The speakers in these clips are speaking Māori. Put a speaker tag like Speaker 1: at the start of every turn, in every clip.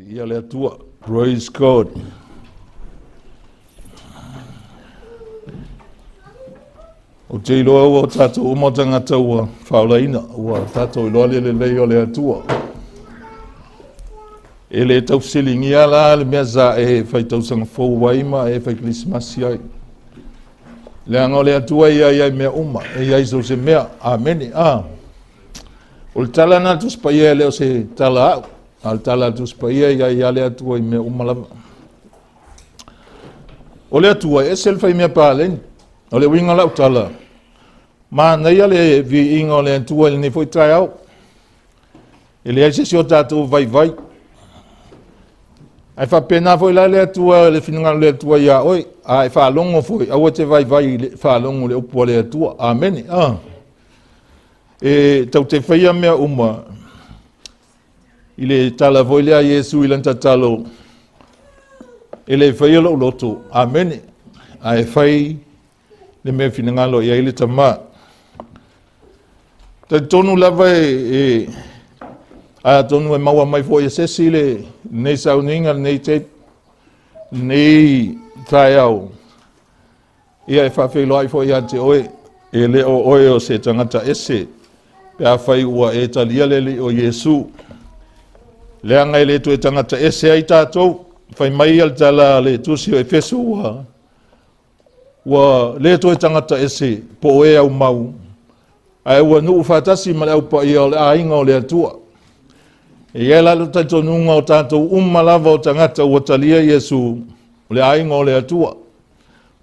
Speaker 1: Ia le atua. Praise God. O te iloa ua o tātou umotangata ua whaolaina, ua tātou iloa le lei o le atua. E le tau silingi ala le mea za e whai tausanga fōu waima e whai Christmasi ai. Le anga o le atua ia mea uma, ia iso se mea, ameni, O le tala na tuspa ia leo se tala au, al tala tuspa ia le atua i mea uma lava. O le atua e sel whai mea pāleni. O le winga lau tala. Ma nei ale vi inga o le atua le ne foi trai au. E le aise si o tātou vai. Ai whapena foi la le atua le whinanga le atua ia oi. Ai whalongo foi. Aua te vai le whalongo le upua le atua. Ameni. E tau te whaia mea uma. I le tala voi lea Iesu i lanta talo. E le whaia lo loto. Ameni. Ai whai le mea whinangalo ia ile tama. Ta tonu lava a tonu e maua mai fo ia sesi le nei sauninga, nei te, nei tai au. Ia e whawhelo ai fo ia te oe, e le o oe o se tangata ese, pe a whai ua e talia le o Iesu. Le anga le tu e tangata ese ai tātou, whai mai al tala le tusi o e fesu ua le tu e tangata ese, po oe au mau. Ai ua nuu whatasi ma le au pa ia o le ainga o le atua. E ia lalo taito nunga o tātou lava o tangata ua talia Iesu o le ainga o le atua.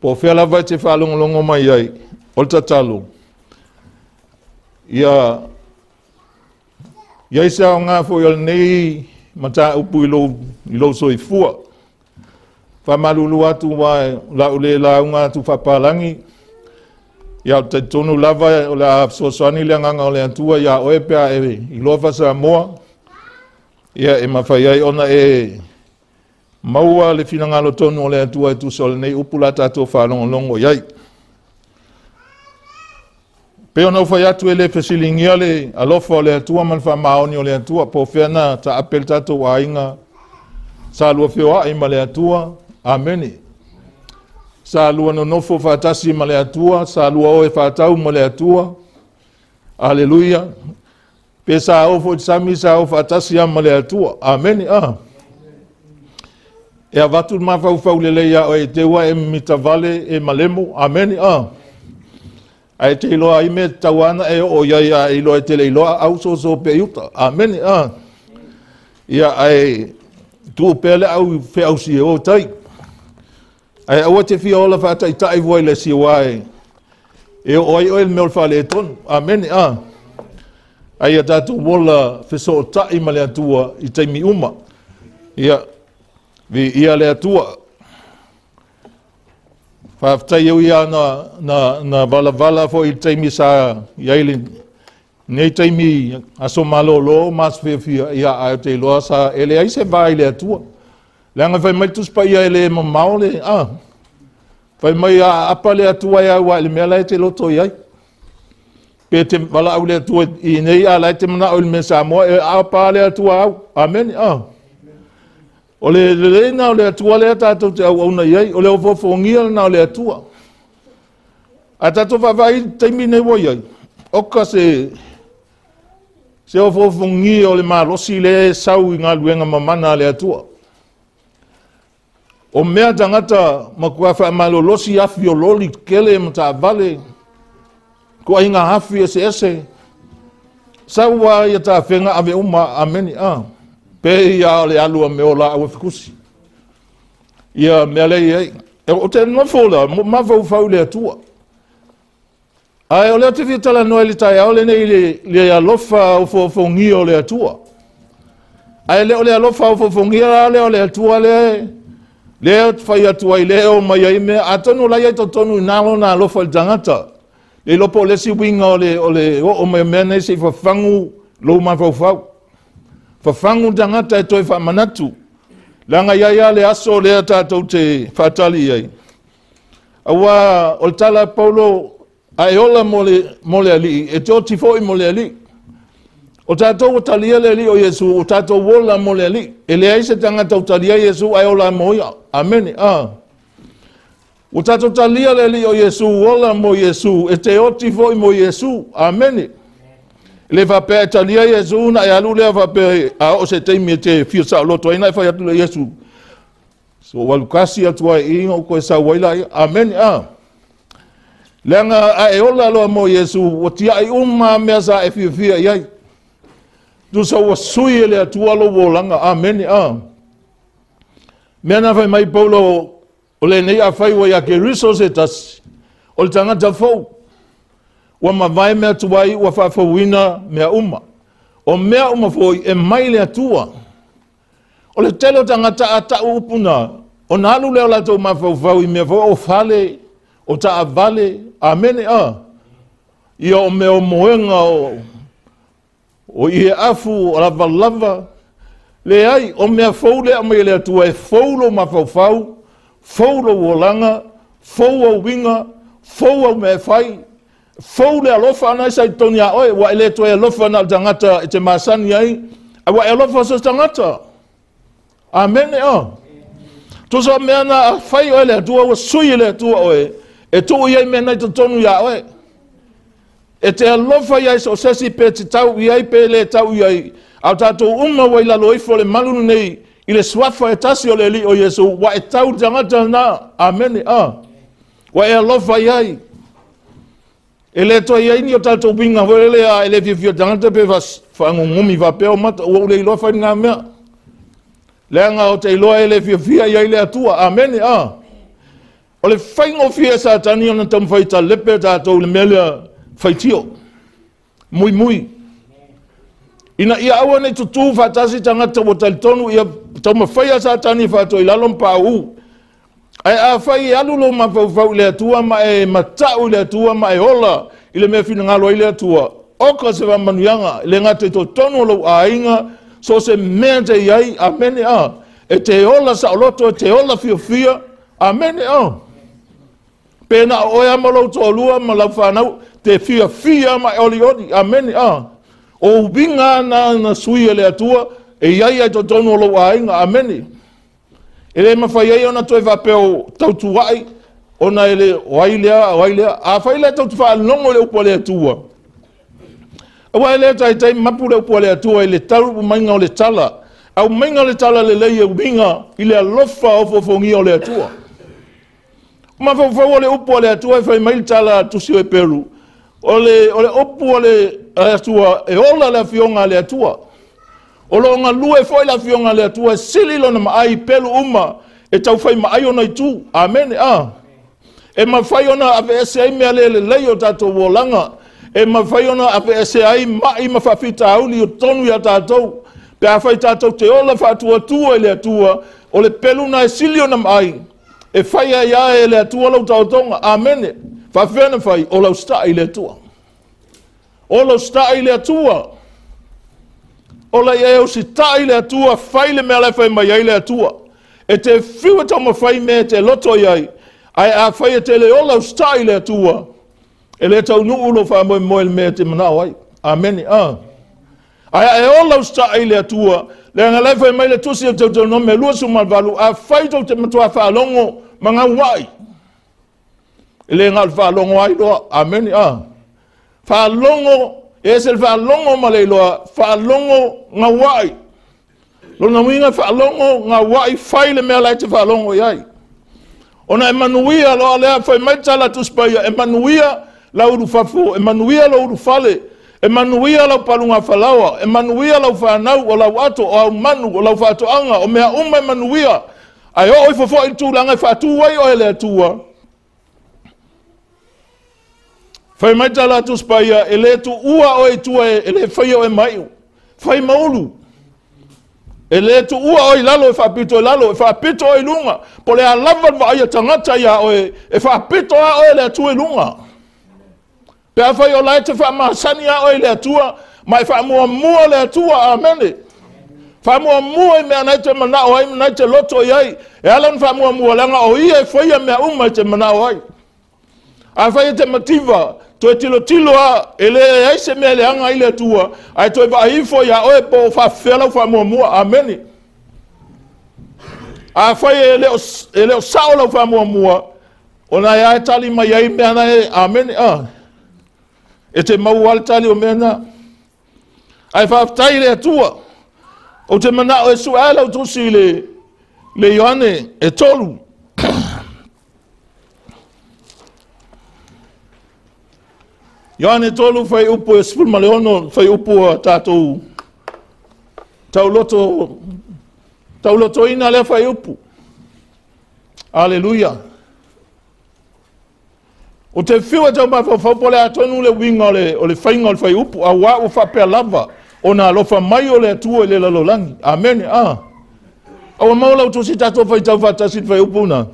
Speaker 1: Po whea lava te whalongolongo mai ai, o le tatalo. Ia isa o ngā fo i o nei mata upu i lo soifua. Whamalulu atu mai lau le launga atu whapalangi. Ia te tonu lava o le sosoani le nganga o le atua ia oe pea i lofa sa moa. Ia e mawhai ai ona e maua le whinangalo tonu o le atua e tusa o le nei upula tātou whalongolongo iai. Peo nau whai atu e le whesilingia le alofa o le atua man whamaoni o le atua po whiana ta apel tātou a inga sa lua whioa ima le atua. Ameni. Sa lua no nofo whatasi ma le atua, sa lua oe whatau ma le atua. Aleluia. Pe sa ofo tsami sa o whatasi ma le atua. Ameni. E a watu mawhau le leia o e teua e mitavale e malemo. Ameni. Ai te iloa ime tawana e o iaia iloa e te leiloa au so pe iuta. Ameni. Ia ai tu pele au fe au si o tai. Ai aua te fiola whata i tai voi le siwae. E oi meo whale e tonu. Ameni. Ai a tātou wola wheso o tai ma le atua i teimi uma. Ia le atua. Whaftai eu ia na vala fo i teimi sa iaili. Nei teimi aso malolo mas whiawhia ia a te loa sa ele ai se vai le atua. Leanga whai mai tuspa ia ele mamao le, whai mai a apa le atua ia ua ele mea lai te loto iai. Pe te wala au le atua i nei a lai te mana au le mea Samoa, e apa le atua au. Amen, O le na o le atua le tātou te au auna iai, o le ofofongia na o le atua. A tātou whawai teimi nei wo iai. Oka se ofofongia o le marosi le sau i ngā luenga mamana le atua. O mea tangata makua Faamalosi afi o loli kele mata vale. Kua inga hafi ese. Saua ia ta whenga ave uma ameni Pe ia le alua me o la awa whikusi. Ia mea lei ei. O te nofola, ma vau le atua. Ai o leo te whitala noe li tai au le nei le alofa o fofongia o le atua. Ai leo le alofa o fofongia leo le atua Leo whai atua i leo mai ai mea, a tonu lai ai tonu nalo na alofa i tangata. Le lopo lesi winga o mai mea nei se whawhangu lo ma whawhau. Whawhangu tangata e toi whamanatu. Langa ia le aso lea tātou te whatali ai. Awa o tala Paulo ai ola mole ali, e te o tifoi mole ali. O tātou o talia le li o Yesu, o tātou wola mo le li. E le aise tangata o talia Yesu ai o la moia. Amen. O tātou talia le li o Yesu, wola mo Yesu, e te oti foi mo Yesu. Amen. Le vape e talia Yesu na e alu le vape a o se teimi te fia sa loto ina e fai atu le Yesu. So walukasi atua e inga o koe sa waila. Amen. Leanga a e ola loa mo Yesu, o tia i mea sa e fia iai. Tu sa wa sui ele atua lo wolanga. Amen. Mea na fai mai paulo o le nei a fai wa ya Keriso se tasi. O le tangata fau. Wa mawai mea tuai wa whawina mea uma. O mea uma foi e mai le atua. O le telo tangata ata upuna. O nalu leo lato mawhau i mea fau o fale o ta avale. Amen. Ia o mea o moenga o ie afu o lava. Le ai o mea fau le amai le atua e fau lo mawhau. Fau lo wolanga. Fau au winga. Fau au mea fai. Fau le alofa ana sai toni a oe wa ele to e alofa na tangata e te masani ai wa alofa so tangata. Amen. To so me na fai o le tua wa sui le tua oe e to ia me na to tonu ya oe e te alofa ia so sesi pe te tau ia pe le tau ia au tato uma wa ila loi fo le malunu nei ile swafa e tasi o le li o Yesu wa e tau tangata na. Amen. Wa e alofa ia ele to ia ni o tato binga vole a ele vivio tangata pe fa ngumi va pe o mata o le lo fa nga me lenga o te lo ele vivia ia ile atua. Amen. O le faingo fia sa tani ona tam faita lepe tato le mele faitio mui ina ia awane tutu fatasi tangata o tonu ia tama faia sa tani fato ilalom pa u ai a fai alulo ma fau le atua ma e matau le atua ma e ola ile me fina ngalo ile atua o ka se va manuanga le ngate to tonu lo ainga so se mente yai. Amen. E te ola sa loto te ola fia. Amen. Pena o ya malo to lua ma la fanau te fia ma oli. Amen. O binga na sui le atua e yai to tonu lo ainga. Amen. Ele mawhai ona toi whapeo tautuai, ona ele wailea, a whaile tautu whaalongo le upo le atua. Awa ele tai mapu le upo le atua, ele taru mainga o le tala, au mainga o le tala le lei e ubinga, ile alofa OFOOFOGIA o le atua. Mawhau le upo le atua, e whai mail tala tusi o e Peru. O le upo le atua, e ola le fionga le atua. O lo nga lue foi la fionga le atua sili lona mai pelu uma e tau fai mai ona itu. Amen. E ma fai ona ave ese ai me le leo tato wolanga e ma fai ona ave ese ai mai ma fa fita auli o tonu ya tato pe a fai tato te ola fa tua le atua o le pelu na sili ona mai e fai ya le atua lo tautonga. Amen. Fa fena fai o lo sta ile atua o lo sta ile atua. Ola ia o si tai le atua, fai le mea le fai mai ai le atua. E te whiua tau ma fai me te loto iai, ai a fai e te le ola o stai le atua. E le tau nuu ulo wha moe me te manao ai. Amen. Ai e ola o stai le atua, le anga le fai mai le tusi o tau no me lua sumal valu, a fai tau te matua whaalongo manga wai. E le ngal whaalongo ai loa. Amen. Whaalongo e se whaalongo maleiloa, whaalongo ngā wai. Lona winga whaalongo ngā wai whai le mea lai te whaalongo iai. Ona e manuia loa lea whai maitala tuspaia, e manuia lauru whafo, e manuia lauru whale, e manuia lau palunga whalawa, e manuia lau whanau o lau ato, o au manu, o lau whatoanga, o mea e manuia. Ai o i fofo i tūlanga i whatu wai o ele atua. Fai mai tala tu spaia, e le tu ua o e tua e le fai o e mai. Fai maulu. E le tu ua o i lalo e whapito e lalo, e whapito o i lunga. Po le a lava wa ia tangata ia o e whapito a o e le atua i lunga. Pe a fai o lai te whamahasani a o e le atua, mai whamua mua le atua, amene. Whamua mua i mea nei te manao ai, nei te loto iai. E alan whamua mua langa o ia e whaia mea uma i te manao ai. A whaia te mativa, Toi tilo ele ai se mele anga ile tua. Ai toi va ifo ya oe po fa fela fa mo ameni. A foi ele o saula fa mo. Ona ya tali mai ai me ana ameni E te mau al tali o mena. Ai fa tai le tua. O te mana o suala o tusi le Ioane e tolu. Ioane tolu fai upo e sifur maleono fai upo tatou. Tau loto ina le fai upo. Aleluia. O te whiua tau mawhawhau pole atonu le winga o le whainga o le whai upu, a wā o whapea lava, o nā lofa mai o le atua le lalolangi. Amen, Awa maula utu si tato whai tau whatasit whai upu na.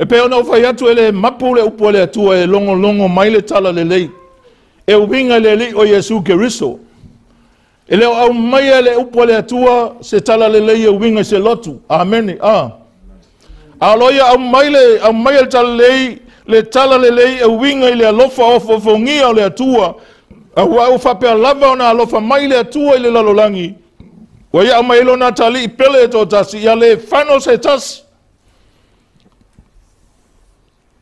Speaker 1: E pe ona whai atu ele mapu le upu le atua e longo mai le tala le lei. E uwinga le li o Yesu Keriso. E leo au mai le upu le atua se tala le lei e uwinga se lotu. Amen. A loia au mai le tala le lei e uwinga le alofa OFOOFOGIA o le atua. A wau whapea lava o na alofa mai le atua i le lalolangi. Wa ia au mai lo na tali i pele e tō tasi. Ia le whano se tasi.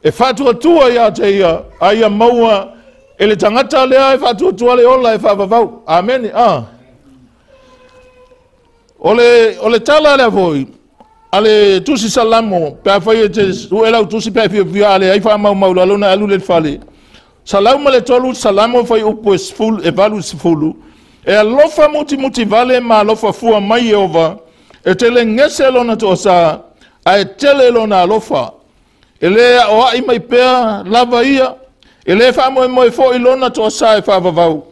Speaker 1: E whatua tua ia te ia, aia maua, e le tangata lea e whatua tua le ola e whawawau. Amen, O le tala lea voi, ale tusi salamo, pia whai e te uelau tusi pia fia ale, ai wha mau lalona alu le whale. Salauma le tolu, salamo whai upo e valu sifulu, e alofa muti vale ma alofa fua mai e ova, e te le ngese lona to sa, a e tele lona alofa, ele o ai mai pea lava ia ele fa mo fo ilona to sai fa vavau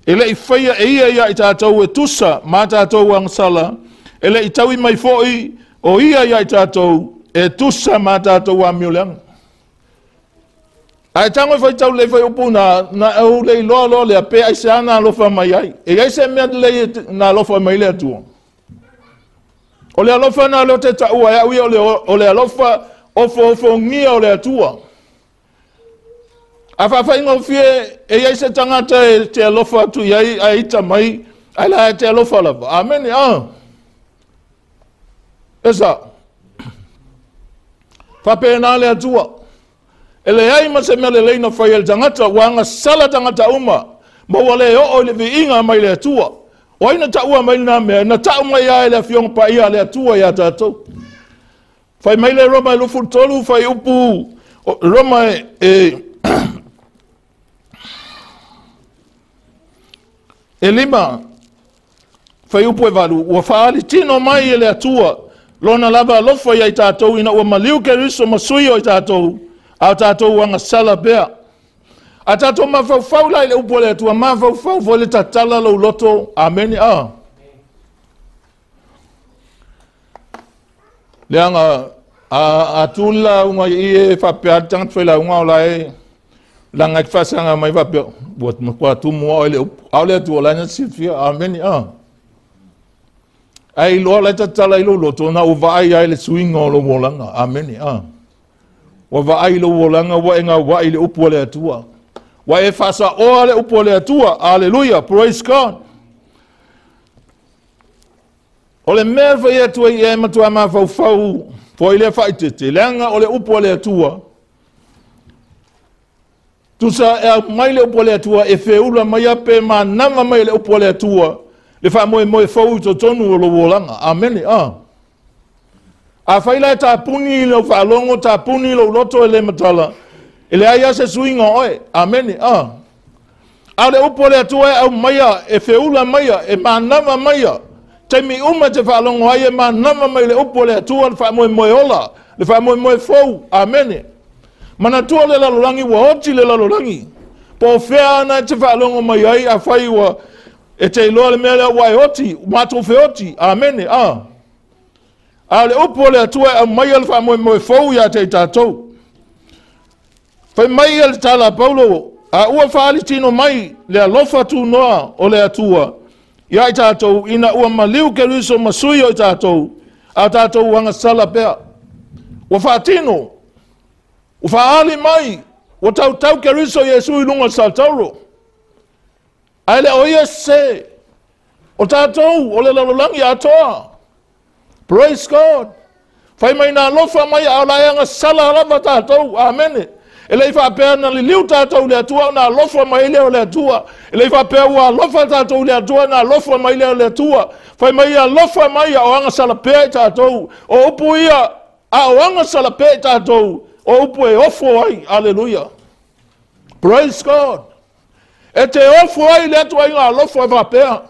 Speaker 1: ele I faia e ia I tātou e tusa ma tātou ang sala ele I taui mai fo o ia I tātou e tusa ma tātou a miulang ai tango fai tau le fai upu na au le lo le pe ai se ana alofa mai ai e ai se mea le na alofa mai le atua o le alofa na lo te tau ai o le alofa OFOOFOGIA o le atua. A whawhainga fie e iei se tangata e te alofa atu iei a ita mai, ai la e te alofa lava. Amen, Esa. Whapena le atua. E le ai ma se mea le leina whai el tangata, wanga sala tangata uma, ma wale o le vi inga mai le atua. O aina taua mai na mea, na tau mai ai le fionga pa ia le atua ia tātou. Fai mai le Roma e lufu tolu, fai upu Roma e lima, fai upu e valu, ua faali tino mai e le atua, lona lava alofa ia I tātou, ina ua maliu Keriso masuio I tātou, a tātou wanga sala bea. A tātou mawhau lai le upu le atua, mawhau fo le tatala lau loto, amen, Leanga a tula unga I whapea tangat whaila unga o lai langa ki whasanga mai whapea buat makua tu mua o le upu au le atu o lai na sifia ameni ai loa lai tatala ilo loto na uva ai ai le suinga o lo wolanga ameni wa va ai lo wolanga wa inga wa I le upu o le atua wa e whasa o le upu o le atua hallelujah praise God o le mea whai atua I e matua ma whau po ile whaitete, leanga o le upo o le atua. Tusa e mai le upo o le atua, e whiula mai ape ma nama mai le upo o le atua, le wha moe whau I to tonu o lo wolanga. Amen, A whaila e tā puni I lo whalongo, tā puni I lo loto e le matala, e le aia se suinga oe. Amen, A le upo o le atua e au maia, e whiula maia, e ma nama maia, te mi uma te whalongo ai e ma nama mai le upo le atua le wha moe ola, le wha moe fau, amene. Mana tua le lalolangi wa oti le lalolangi. Po whea ana te whalongo mai ai a whai wa e te iloa le mea lea wai oti, mato whe oti, amene, A le upo le atua e mai le wha moe fau ia te tātou. Whai mai le tala Paulo, A ua whaali tino mai le alofa tu noa o le atua. Ia i tātou ina ua maliu Keriso masui o i tātou. A tātou wanga sala pea. Ua whaatino. Ua whaali mai. Ua tau Keriso Yesu i lunga saltauro. Ai le oia se. O tātou o le lalolangi atoa. Praise God. Whai mai nā alofa mai a laianga sala lava tātou. Amen. Ele fa pea na liu tātou le atua na alofa mai leo le atua. Ele fa pea ua alofa tātou le atua na alofa mai leo le atua. Whai mai alofa mai a oanga sala pea tātou. O upu ia a oanga sala pea tātou. O upu e ofo ai. Hallelujah. Praise God. E te ofo ai le atua inga alofa fa pea.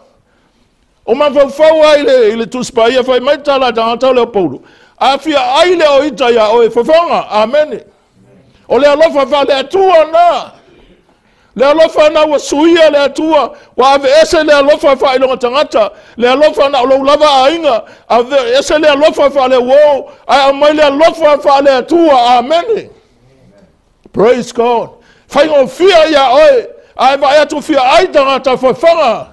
Speaker 1: O man fau ai le tuspaia whai mai tala tangata le Paulo. A fia ai le o ita ia o e whawhanga. Amen. O le alofa fa le atua na. Le alofa na wa suia le atua. Wa ave ese le alofa fa ilonga tangata. Le alofa na o lava ainga. Ave ese le alofa fa le wo. Ai amai le alofa fa le atua. Amen. Praise God. Fai o fia ia oe. Ai va atu fia ai tangata whawhanga.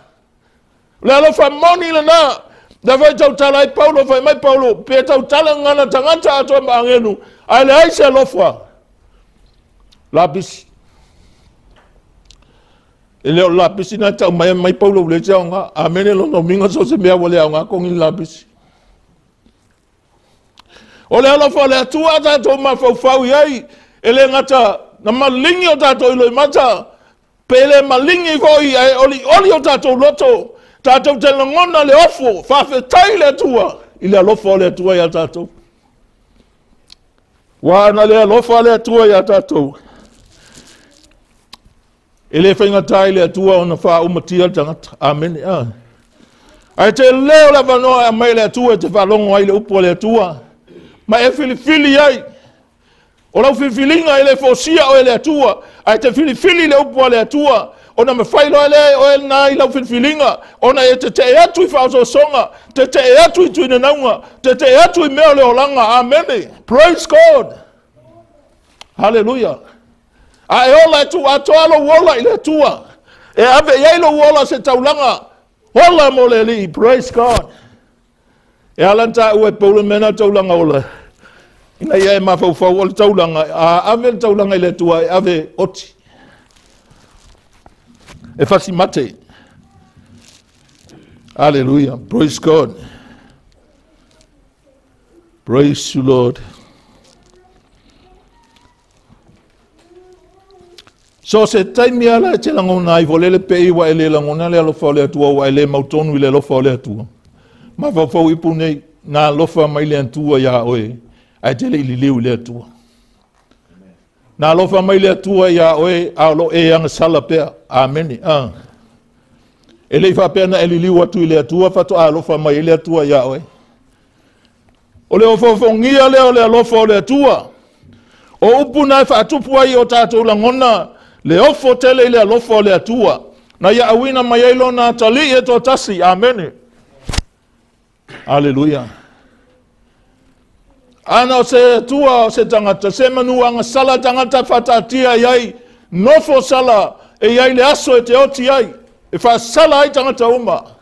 Speaker 1: Le alofa moni le na. Da vai tau tala ai Paulo vai mai Paulo. Pe tau tala ngana tangata atua maangenu. Ai le ai se alofa. Lapis. Ele o lapis ina tau mai Paulo le tau nga. Amene lo no minga so se mea wale nga kong in lapis. Ole alofa le atua tato ma fau iai. Ele ngata na malingi o tato ilo mata. Pele malingi foi ai oli o tato loto. Tato te ngona le ofo. Fafetai le atua. Ile alofa le atua ya tato. Wana le alofa le atua ya tato. Ele whainga tai le atua o na wha umatia tangata. Amen. Ai te leo la wanoa a mai le atua te whalongo ai le upo le atua. Ma e filifili ai. O lau filifilinga ele fosia o le atua. Ai te filifili le upo le atua. O na mawhailo ele o ele na i lau filifilinga. O na e te eatu i whauso songa. Te eatu i tuina naunga. Te eatu i meo le olanga. Amen. Praise God. Hallelujah. A e ola e tu atoa lo wola i le tua. E ave iei lo wola se taulanga. Hola mo le li. Praise God. E alanta ue Paulo mena taulanga ola. Ina iei mawhau o le taulanga. A ave le taulanga i le tua e ave oti. E fasi mate. Hallelujah. Praise God. Praise you, Lord. So se taimi ala e te langona i volele pei wa ele langona le alofa le atua wa ele mautonu i le alofa le atua. Ma whau ipu nei na alofa mai le atua ya oe ai te le ililiu le atua. Na alofa mai le atua ya oe a lo e anga sala pea. Amen. Ele ifa pea na ililiu atu i le atua fato a alofa mai le atua ya oe. O le ofofongia leo le alofa le atua. O upu na fa atupu ai o tatou langona. Le ofo tele ile alofo le atua. Na ya awina mayailo na tali e to tasi. Amen. Hallelujah. Ana se tua se tangata. Se manuanga sala tangata fatatia yai. Nofo sala e yai le aso e te oti yai. E fa sala ai tangata uma.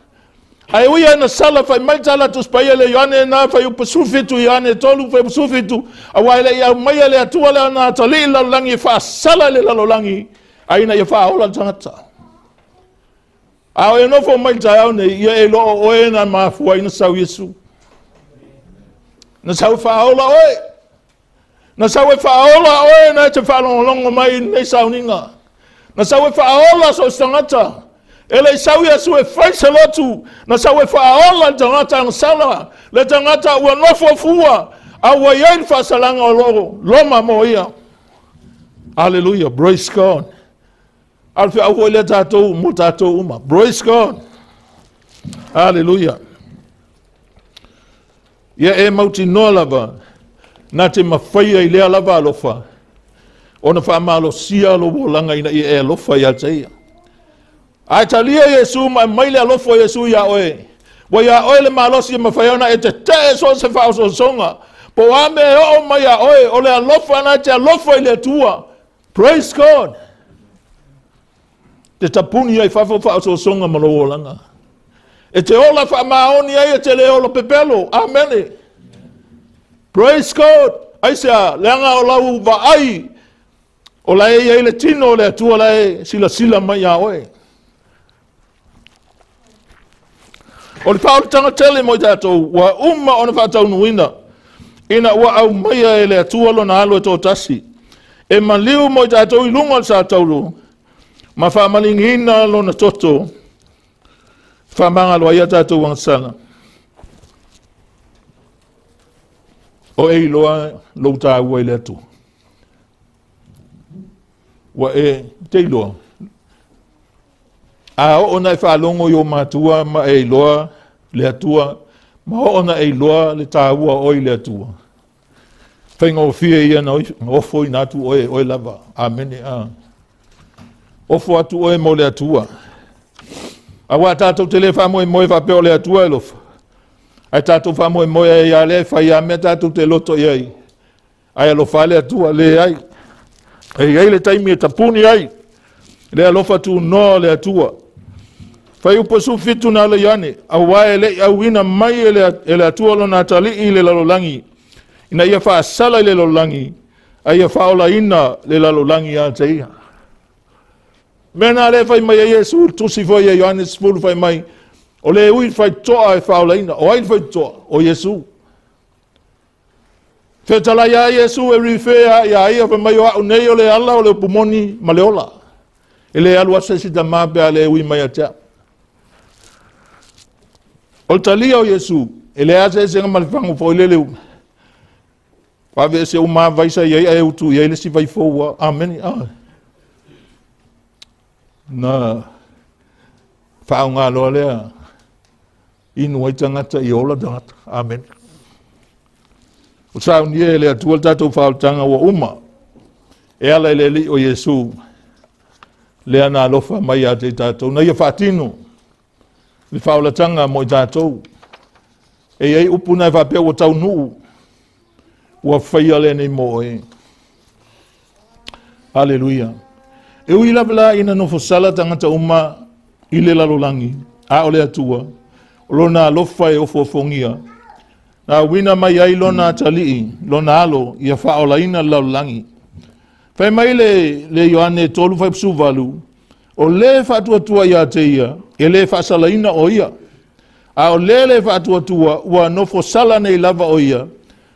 Speaker 1: Ai uia na sala fai mai tala tus paele Ioane na fai upasufitu Ioane tolu fai upasufitu awaile ya mai le atua le na tali la langi fa sala le lalolangi ai na ya fa ola tangata. Au e no fo mai tala ne ia e lo o e na mafu ai na sau Yesu. Na sau fa ola oe. Na sau e fa ola oe na te fa longo mai nei sau ninga. Na sau e fa ola so tangata. Ele sau Yesu e faisa lotu na sau e whaola tangata ang sala le tangata ua nofo fua a ua iain whasalanga o loro loma mo ia. Hallelujah. Praise God. Alfi au le tatou mo tatou uma. Praise God. Hallelujah. Ia e mauti no lava na te mawhaia i lea lava alofa o na Faamalosi lo wolanga ina i e alofa ia teia. Ai talia Yesu mai le alofo Yesu ya oe. Wa ya oe le malosi mawhaiona e te te so se whao so songa. Po ame o mai ya oe o le alofa na te alofo i le tua. Praise God. te tapuni ai whawha o songa malawolanga. E te ola whamaoni ai e te le ola pepelo. Amen. Praise God. Aisea, leanga o lau wa ai. O la e le tino o le atua la e sila mai a oe. O le whaole tanga tele mo i tātou, wa o na whātau nuina. Ina ua au maia e le atua lo na alo e tō tasi. E maliu mo i tātou i lunga sa taulu. Ma whamalingina lo na toto. Whamanga lo ia tātou wangsana. O e loa lo tā ua i le atua. Wa e te iloa. A o na e whaalongo i o mātua ma e iloa le atua, ma o na e iloa le tāua o i le atua. Whainga o fia ia na ofo i nātu oe lava. Amene a. Ofo atu oe mo le atua. A wā tātou te le whamoe moe whapeo le atua e lofa. Ai tātou whamoe moe e ia le whai a me tātou te loto iai. Ai alofa le atua le ai. Ei ai le taimi e tapuni ai. Le alofa tu no le atua. Fai upo su fitu na le Ioane. A wae le au ina mai e le atua lo na tali i le lalolangi. Ina ia wha asala i le lalolangi. A ia wha ola ina le lalolangi a te ia. Mena le fai mai e Yesu tusi foi e Ioane spulu fai mai. O le ui fai toa e wha ola ina. O ai fai toa o Yesu. Fetala ia Yesu e rifea ia ia fa mai o au nei o le ala o le pumoni ma le ola. E le alu asa si tama pe a le ui mai atea. O talia o Yesu, e le asa e senga malifangu fo ile leu. Wave se uma vaisa ia e utu ia ile si vai foua. Amen. Na whaunga loa lea. Inu ai tangata i ola tangata. Amen. O sao ni e le atua tatou whaotanga wa uma. E ala ele li o Yesu. Le ana alofa mai a te tatou. Na ia whaatino. Le whaolatanga mo i tatou. E ei upuna e whapea o tau nuu. Ua whaia le nei mo e. Hallelujah. E ui labela ina no fosala tangata uma i le lalolangi. A o le atua. O lona alofa e OFOOFOGIA. Na wina mai ai lona talii, lona alo, ia whaola ina laulangi. Whai mai le Ioane tolu whai psu valu, o le whatuatua ia te ia, e le whasala ina o ia. A o le whatuatua, ua nofo sala nei lava o ia,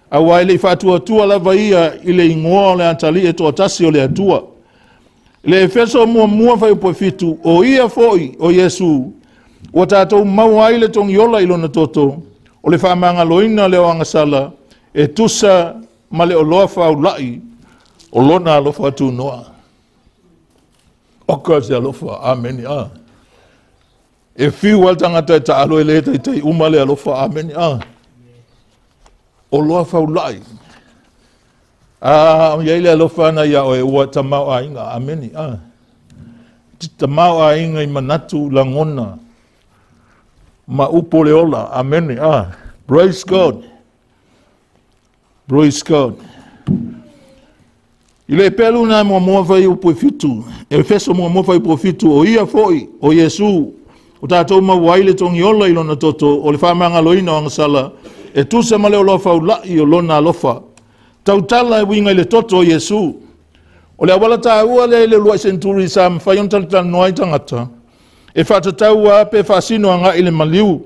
Speaker 1: a wai le whatuatua lava ia, i le ingoa o le antali e toa tasi o le atua. Le efeso mua whai upo fitu, o ia foi o Yesu, ua tātou mau ai le tongi ola ilona toto, o le whamanga loina leo angasala, e tusa ma le oloa whaulai, o lona alofa atu noa. Oka se alofa, amen. E fiu al tangata e ta alo e le te uma le alofa, amen. O loa whaulai. Iai le alofa na ia o e ua tamau a inga, amen. Tamau a inga I manatu langona. Ma upo le ola, amen. Praise God. Praise God. I le pelu na mua vai upo fitu. E feso mua vai upo fitu. O ia foi, o Yesu. O tātou mawaile tongi ola I lona toto. O le whamanga loina o angasala. E tusa ma le o lofa ulai o lona alofa. Tautala e winga I le toto o Yesu. O le awala tā ua le lua senturi sa mwhaion talita noai tangata. E whatatau a pe whasino anga I le maliu.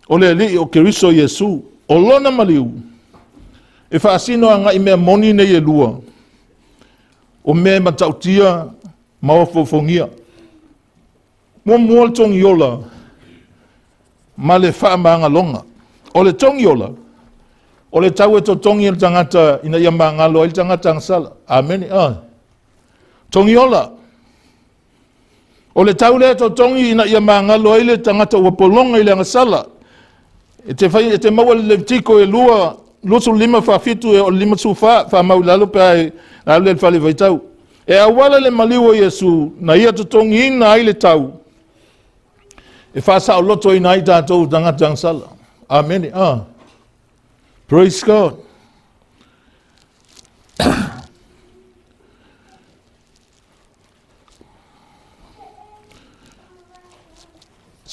Speaker 1: O le li o Keriso Yesu. O lona maliu. E whasino anga I mea moni ne ye lua. O mea matautia ma OFOOFOGIA. Mua tongi ola. Ma le whaamanga longa. O le tongi ola. O le tau e to tongi il tangata ina ia mangalo il tangata angsala. Amen. Tongi ola. O le tau le to tongi ina ia mangalo ile tangata ua polonga ile angsala. E te maua le tiko e lua lusu lima whafitu e o lima sufa whamau pe ai na le whale vaitau. E awala le maliu o Yesu na ia to tongi ina ai le tau. E whasa o loto ina ai tātou tangata angsala. Amen. Praise God.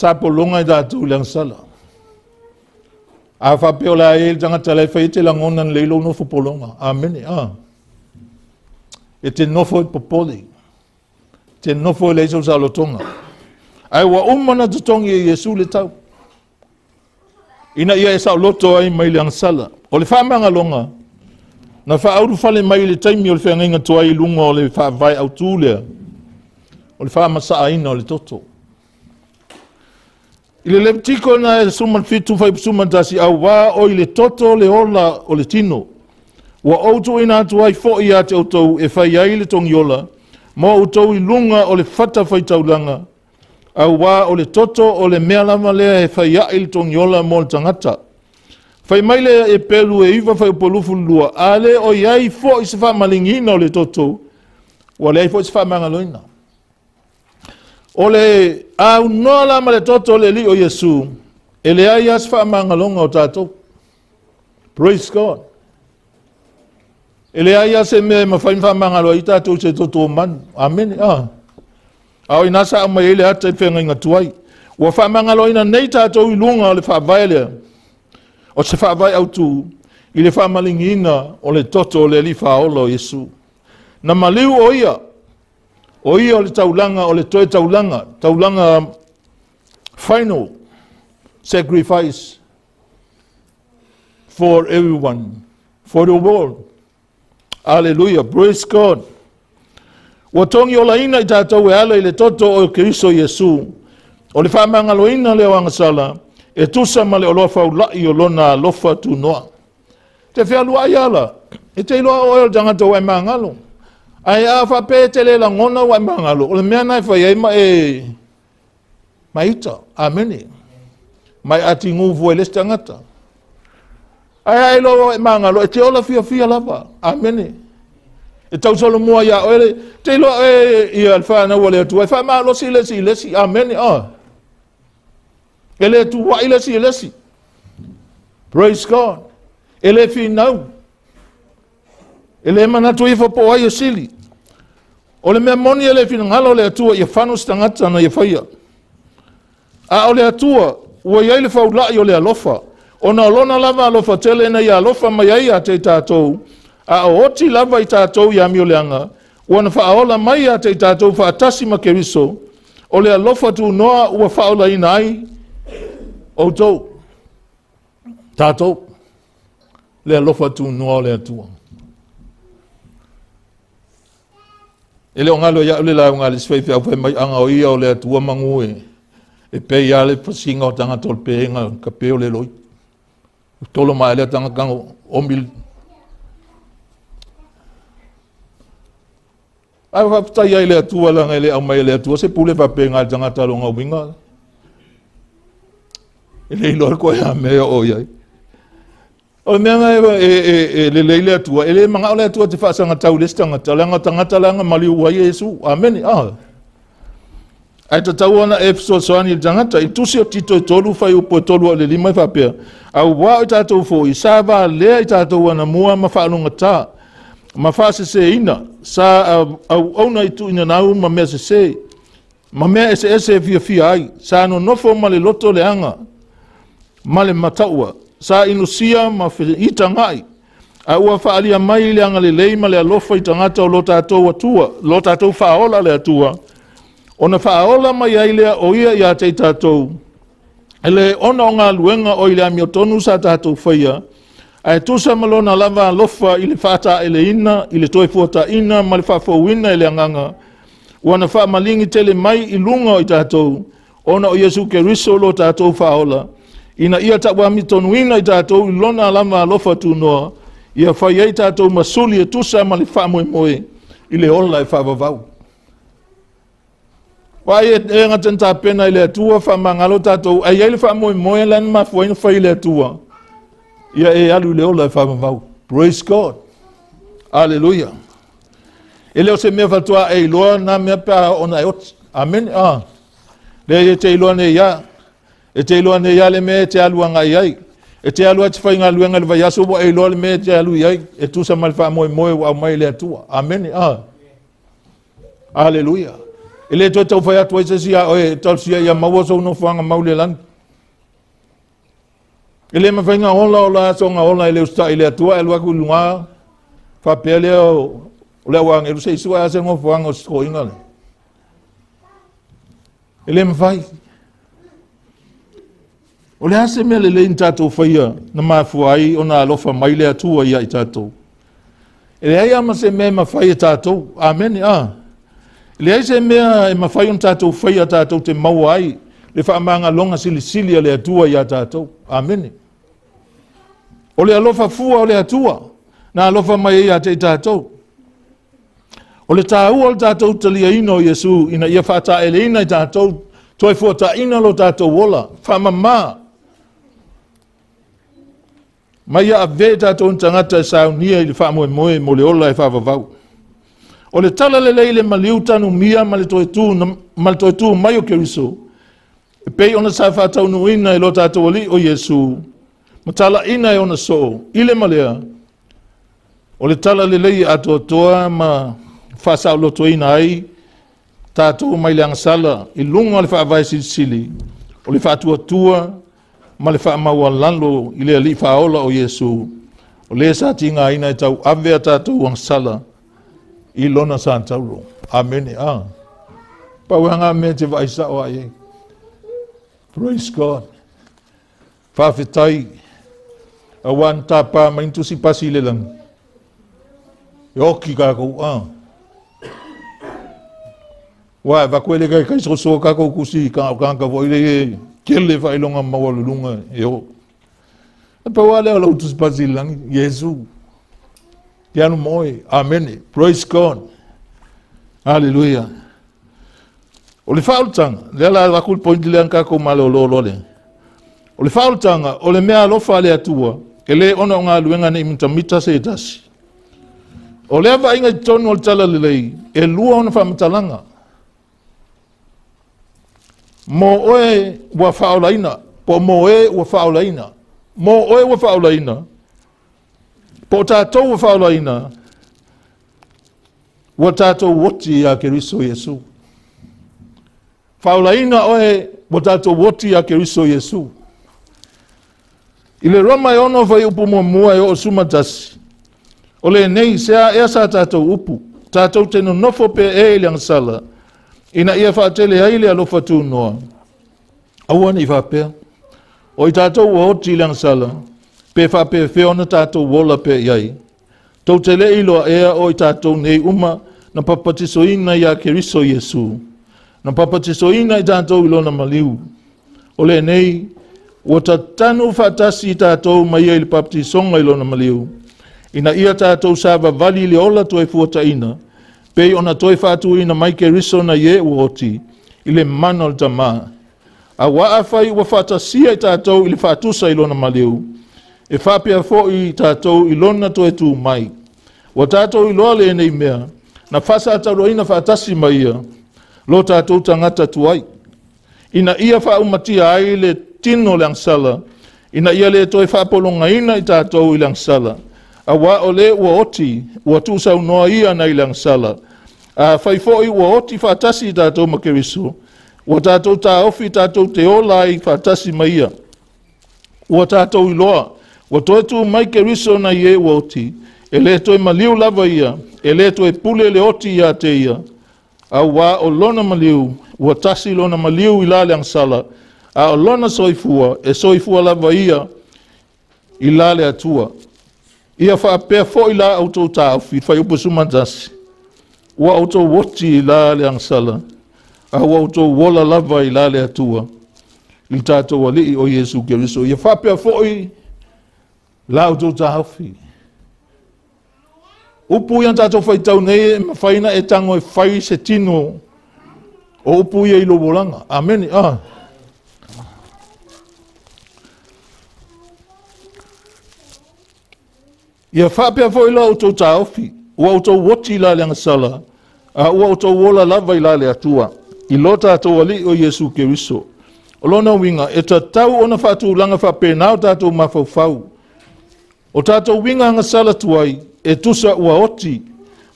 Speaker 1: sa polonga I tātou lang sala. A whapeo la e tangata lai whai te langona leilo nofo polonga. Amen. E te nofo I popoli. Te nofo I leiso sa lotonga. Ai wa umana tutongi e Yesu le tau. Ina ia e sa loto ai mai lang sala. O le whamanga longa. Na whaaudu whale mai le taimi o le whenga tua I lunga o le whaavai Autu lea. O le whaamasa aina o le toto. I le leptiko na e suman fitu whai suman tasi au wā o I le toto le ola o le tino. Wa Autu ina atu ai fo I ate outou e whai ai le tongi ola. Mo outou I lunga o le whata whai taulanga. Au wā o le toto o le mea lama lea e whai ai le tongi ola mo le tangata. Whai mai le e pelu e iwa whai polufu lua. A le o iai fo I se wha malingina o le toto. Wa le ai fo I se wha mangaloina. O le au noa lama le toto le li o Yesu. E le ai as wha mangalonga o tātou. Praise God. E le ai as e me mawhai wha mangalo I tātou se toto o manu. Amen. Au inasa au mai ele ata I whenga inga tuai. Wa wha mangaloina nei tātou I lunga o le wha vaelea. O se wha vai Autu. I le wha malingina o le toto o le li wha olo Yesu. Na maliu o ia. O ia o le taulanga, o le toe taulanga, taulanga final sacrifice for everyone, for the world. Hallelujah, praise God. Wa tongi o laina I tātou e ala I le toto o Keriso Yesu. O le whamangaloina le wangasala, e tusa ma le olofa ulai o lona ALOFA tu noa. Te whialua I ala, e te iloa o tangata wai mangalo. Ai a whape te le langona wai mangalo. O le mea nai whai ei ma ita. Amene. Mai ati nguvu e lesi tangata. Ai lo wai mangalo. E te ola fia lava. Amene. E tau solo mua ia oele. Te ilo e ia alwhana wale atu. Ai Faamalosi lesi. Amene. E le atu wai lesi. Praise God. E le finau. Ele manatu I po ai sili. O le mea moni ele finangalo le atua ia whanus tangata na ia whaia. A o le atua, ua iai le whaulai o le ALOFA. O na olona lava ALOFA tele na ia ALOFA mai ai a te tātou. A o oti lava I tātou ia mio leanga. Ua na whaola mai a te tātou whaatasi ma Keriso. O le ALOFA tu noa ua whaola ina ai. O tau. Tātou. Le ALOFA tu noa o le atua. Ele o ngalo ia ule la o ngali sweife au whai mai anga o ia o le atua mangu e pei ale pasinga o tanga tol peenga ka peo le loi. Tolo mai le tanga kango omil. Ai whapta ia le atua langa ele au mai le atua se pule wha peenga tanga talo ngau winga. Ele ilo koe a mea o iai. O mea ngai le leile atua, ele manga ole atua te whaasanga tau lesi tangata, tangata langa mali uai Yesu, amen, Ai ta tau ana Efeso soani tangata, I tusi o tito I tolu whai upo tolu o le lima I whapea. Au wā I tātou fo, I sāwa lea I tātou ana mua ma whaanunga tā, ma whaase se ina, sa au auna I tu ina nau ma mea se, ma mea ese fia ai, sa no nofo ma le loto le anga, ma le mataua, sa inusia ma ita ngai. A ua whaalia mai le anga le leima le ALOFA I tangata o lo tātou atua, lo tātou whaola le atua. Ona whaola mai ai lea o ia I a te tātou. Ele ona o ngā luenga o I le amiotonu sa tātou whaia. A tusa malona lava ALOFA I le whata ele ina, I le toi fuata ina, ma le whawhauina ele anganga. Wana whaamalingi tele mai I lunga o I tātou. Ona o Yesu Keriso lo tātou whaola. Ina ia takwa mitonuina I tātou I lona lama ALOFA tu noa. Ia whai ei tātou masuli e tusa ma le whaamoe I le ola e whaavavau. Wai e ngata nta pena I le atua whaamangalo tātou. Ai le whaamoe lan ma fuaina whai le atua. Ia e alu le ola e whaavavau. Praise God. Hallelujah. E leo se mea whatua e iloa na mea pia ona e oti. Amen. Le te iloa ne ia. E te iloa ne ia le mea te alua ngai ai. E te alua te whai ngā luenga le vai aso e iloa le mea te alu iai. E tusa mali wha moe au mai le atua. Amen. Hallelujah. Ele to tau fai atu ese sia o tau sia ia maua so no fanga maule lan. Ele ma fai nga ola ola so nga ola ele usta ele atua ele waku lunga fa pele o le wang ele sei sua se ngo fanga o sko inga. Ele ma fai ole ase me le intato faia na mafuai ona alofa maile atua ia itato. Ele ai ama se me ma fai tato. Amen. Le ai se me ma fai un tato faia tato te mauai le fa manga longa sili le atua ia tato. Amen. Ole alofa fua ole atua na alofa mai ia te tato. Ole tau ole tato talia ino Yesu ina ia fata ele ina tato toi fuata ina lo tato wola fa mama. Mai a veta ton tangata saunia ili fa moe mo le ola e fa vavau. O le tala le leile maliu tanu mia ma le toe tu mai o Keriso. E pei ona sa fa tau nuina e lo tato wali o Yesu. Ma tala ina e ona so. Ile malea. O le tala le leile ato toa ma fa sa loto ina ai. Tato mai le angsala. I lunga le fa avai sili. O le fa tua. Ma le wha maua lalo i le ali whaola o Yesu. O le sa tinga ina e tau awea tātou ang sala i lona sa tauro. Amen. Pauanga me te vaisa o ae. Praise God. Whawhetai. Awan tapa maintu si pasi le lang. E oki kako. Wa vakwele kai kai so kako kusi ka vo ile kele vai longa mawalunga eu pa wale o tus basilang Yesu piano moi. Amen. Praise God. Hallelujah. O le fautanga le la vakul point le anka ko malolo le o le fautanga o le mea alofa le atua ele ona nga luenga ni mtamita se tasi o le va inga tonu o tala le e lua ona fa mtalanga mo oe wa faulaina po mo e wa faulaina mo oe wa faulaina po tatou wa faulaina wa tatou woti ya Keriso Yesu faulaina oe wa tatou woti ya Keriso Yesu ile Roma yono vai upu mo mua yo sumatasi ole nei sea esa tatou upu tatou teno nofo pe e liang sala ina ia whaatele haile alofa tu noa. Awan i whapea. O i tātou wa hoti lang sala. Pe whapea whiona tātou wola pe iai. Tau tele iloa ea o i tātou nei uma na papatisoina ia Keriso Yesu. Na papatisoina i tātou ilona maliu. Ole nei, o tatanu whatasi tātou mai ili papatisonga ilona maliu. Ina ia tātou sava vali le ola tu e fuataina. Pei ona toi fatu ina mai Keriso na ye uoti ile manol tama. A waa fai wa fata sia i tātou ili fatusa ilona maliu. E whapea fo i tātou ilona toi tu mai. Wa tātou iloa le nei mea. Na fasa ataro ina fatasi mai ia. Lo tātou tangata tuai. Ina ia whaumatia ai le tino le angsala. Ina ia le toi whapolonga ina i tātou ilang sala. A wa ole ua oti, ua tūsau noa ia na ilang sala. A whaifoi ua oti whatasi i tātou ma Keriso. Ua tātou tā ofi tātou te ola i whatasi ma ia. Ua tātou iloa, ua toi tū mai Keriso na ie ua oti. E le toi maliu lava ia, e le toi pule le oti ia te ia. A wa o lona maliu, ua tasi lona maliu i la leang sala. A o lona soifua, e soifua lava ia i la le atua. Ia whaapea fo i la auto tāwhi, whai upo sumantasi. Ua auto woti i la le angsala. A ua auto wola lava i la le atua. I tātou alii o Yesu Keriso. Ia whaapea fo i la auto tāwhi. Upu ian tātou whai tau nei, ma whaina e tango e whai se tino o upu ia i lo bolanga. Amen. Ia whapea fo i la auto tāwhi, ua auto woti la le angasala, ua auto wola lava i la le atua, i lo tātou ali o Yesu Keriso. O lona winga, e ta tau ona whatu langa whapena o tātou mawhauwhau. O tātou winga angasala tuai, e tusa ua oti,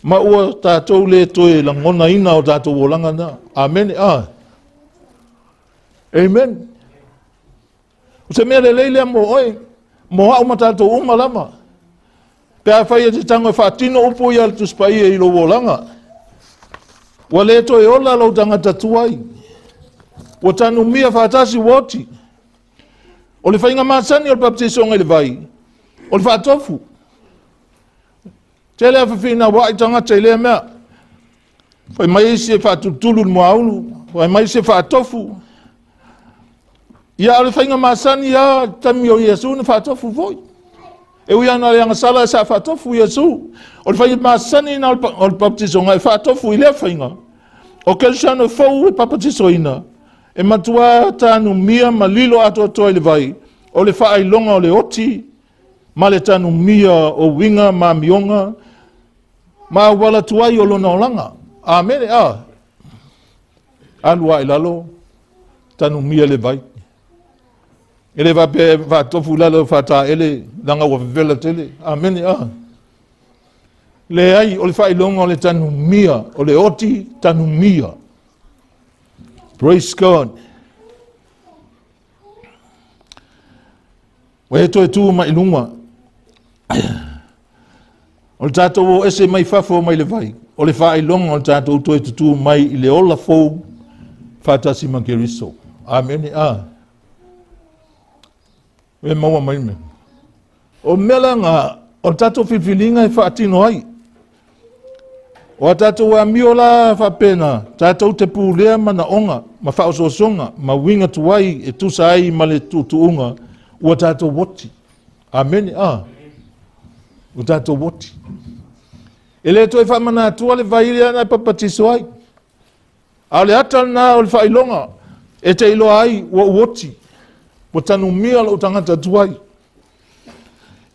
Speaker 1: Ma ua tātou le toe la ngona ina o tātou olanga na. Amen. Amen. O se mea leile mo oi. Mo hau ma tātou umalama. Pea whai te tango whaatino upo ia tu spai e ilo olanga. Wa le toe ola lau tangata tuai. Wa tanu mia whaatasi woti. O le whainga māsani o le baptiso ngai le vai. O le whaatofu. Te lea whiwhina wa i tangata i lea mea. Whai mai se whaatutulu mo aulu. Whai mai se whaatofu. Ia o le whainga māsani ia tami o Iesu na whaatofu voi. E ui ana le angasala e sa whaatofu Iesu. O le whainga māsani na o le baptiso ngai whaatofu i lea whainga. O Keriso fau e papatiso ina. E matua tanu mia ma lilo ato i le vai. O le whaailonga o le oti. Ma le tanu mia o winga ma mionga. Ma wala tuai o lona olanga. Amen. Alua i lalo. Tanu mia le vai. Ele va pe va tofu lalo fata ele langa o vela tele. Amen. Le ai o le whailonga o le tanu mia. O le oti tanu mia. Praise God. Wa to tu mai lunga. O le tātou o ese mai whafo mai le vai. O le whailonga o le tātou to tu mai i le ola fou whatasi ma Keriso. Amen. E maua mai me. O mela nga o tātou whiwhilinga e whaatino ai. O tātou a miola whapena, tātou te pūlea mana onga, ma whaososonga, ma winga tuai e tusa ai ma le tuunga, ua tātou woti. Amen. O tātou woti. E le toi whamana atua le vaile ana e papatiso ai. A le atal na o le whailonga, e te ilo ai ua woti. Ua tanu mia lo tangata tuai.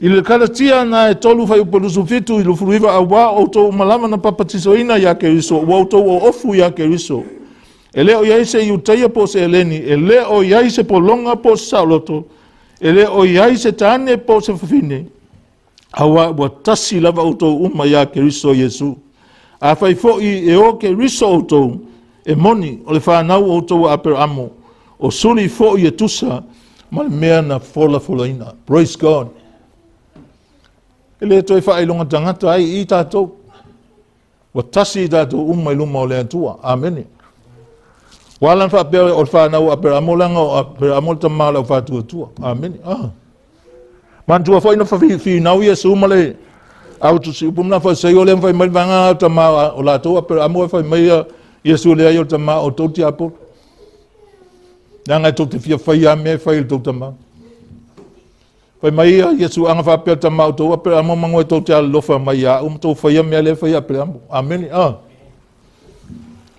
Speaker 1: I le kalatia na e tolu whai upalusu fitu i lufuruiva a wā o tō malama na papatiso ina ya Keriso, wā o tō o ofu ya Keriso. E leo iai se iutaia po se eleni, e leo iai se polonga po se sauloto, e leo iai se tane po se fafine. A wā tasi lava o tō uma ya Keriso Yesu. A whai foi e o Keriso o tō, e moni o le whanau o tō apera amo, o suli foi e tusa, ma le mea na fola ina. Praise God. Ele toi whailonga tangata ai i tātou. Wa tasi i tātou umai luma o le atua. Amen. Walan whapea o whanau apera amolanga o apera amolta mala o whatua tua. Amen. Mantua whaina whawhinau ia sumale. Autu si upumna whasei o le mwhai mai vanga o tama o lātou apera amoe whai mai Iesu le ai o tama o tauti apol. Nanga tau te fia whai ame whai il tau tama. Pai mai Iesu anga whapea tama o tau apera amo mango e tau te ALOFA mai a tau whaia mea le whaia apera amo. Amen.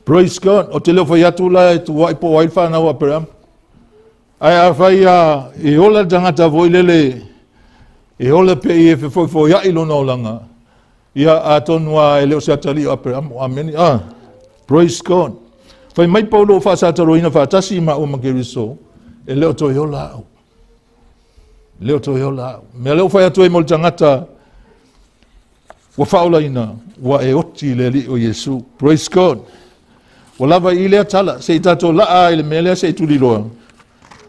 Speaker 1: Praise God. O te leo whaia atu la e tu waipo wailwha na o apera amo. Ai a whaia e ola tangata voi lele e ola pe i e whoi ia ilo na olanga. Ia a tonua e leo se atali o apera amo. Amen. Praise God. Whai mai paulo whaasataro ina whaatasi ma o Keriso e leo to e ola au. Leo to yola. Me leo whai atu e mol tangata wa whaola ina wa e oti le li o Yesu. Praise God. Wa lava i lea tala. Se i tato laa i le mea lea se i tuli loa.